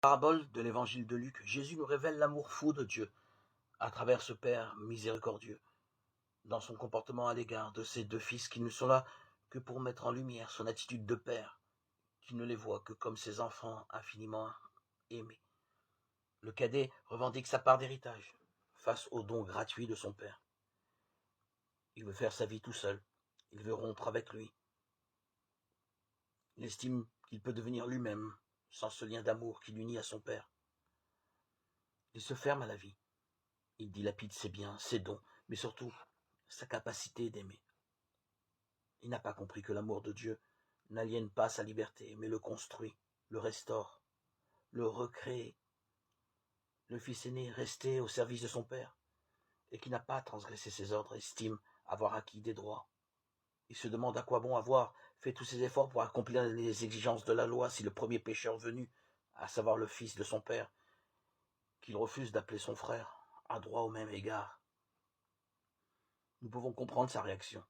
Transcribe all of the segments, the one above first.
Parabole de l'évangile de Luc, Jésus nous révèle l'amour fou de Dieu à travers ce Père miséricordieux, dans son comportement à l'égard de ses deux fils qui ne sont là que pour mettre en lumière son attitude de Père, qui ne les voit que comme ses enfants infiniment aimés. Le cadet revendique sa part d'héritage face au don gratuit de son Père. Il veut faire sa vie tout seul, il veut rompre avec lui. Il estime qu'il peut devenir lui-même sans ce lien d'amour qui l'unit à son Père. Il se ferme à la vie. Il dilapide ses biens, ses dons, mais surtout sa capacité d'aimer. Il n'a pas compris que l'amour de Dieu n'aliène pas sa liberté, mais le construit, le restaure, le recrée. Le fils aîné, resté au service de son père, et qui n'a pas transgressé ses ordres, estime avoir acquis des droits. Il se demande à quoi bon avoir fait tous ses efforts pour accomplir les exigences de la loi si le premier pécheur venu, à savoir le fils de son père, qu'il refuse d'appeler son frère, a droit au même égard. Nous pouvons comprendre sa réaction,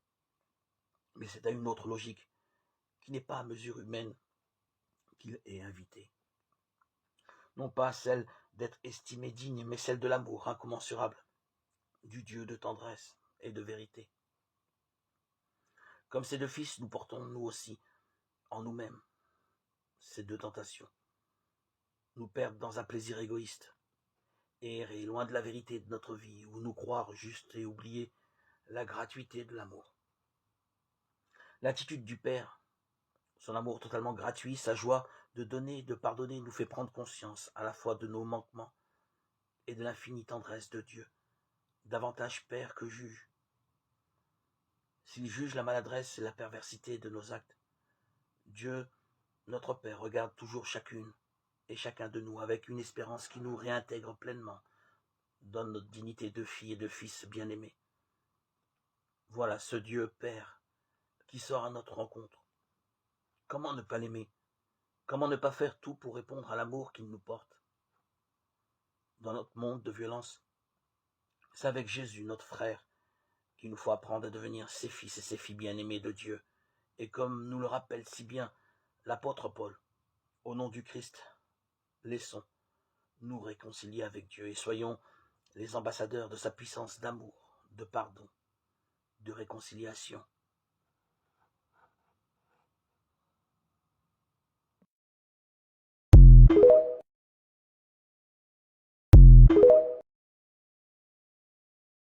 mais c'est à une autre logique, qui n'est pas à mesure humaine, qu'il est invité. Non pas celle d'être estimé digne, mais celle de l'amour incommensurable, du Dieu de tendresse et de vérité. Comme ces deux fils, nous portons nous aussi en nous-mêmes ces deux tentations. Nous perdre dans un plaisir égoïste, errer loin de la vérité de notre vie, ou nous croire juste et oublier la gratuité de l'amour. L'attitude du Père, son amour totalement gratuit, sa joie de donner et de pardonner nous fait prendre conscience à la fois de nos manquements et de l'infinie tendresse de Dieu, davantage Père que juge. S'il juge la maladresse et la perversité de nos actes, Dieu, notre Père, regarde toujours chacune et chacun de nous avec une espérance qui nous réintègre pleinement, donne notre dignité de fille et de fils bien-aimés. Voilà ce Dieu Père qui sort à notre rencontre. Comment ne pas l'aimer? Comment ne pas faire tout pour répondre à l'amour qu'il nous porte? Dans notre monde de violence, c'est avec Jésus, notre frère, qu'il nous faut apprendre à devenir ses fils et ses filles bien-aimés de Dieu. Et comme nous le rappelle si bien l'apôtre Paul, au nom du Christ, laissons nous réconcilier avec Dieu et soyons les ambassadeurs de sa puissance d'amour, de pardon, de réconciliation.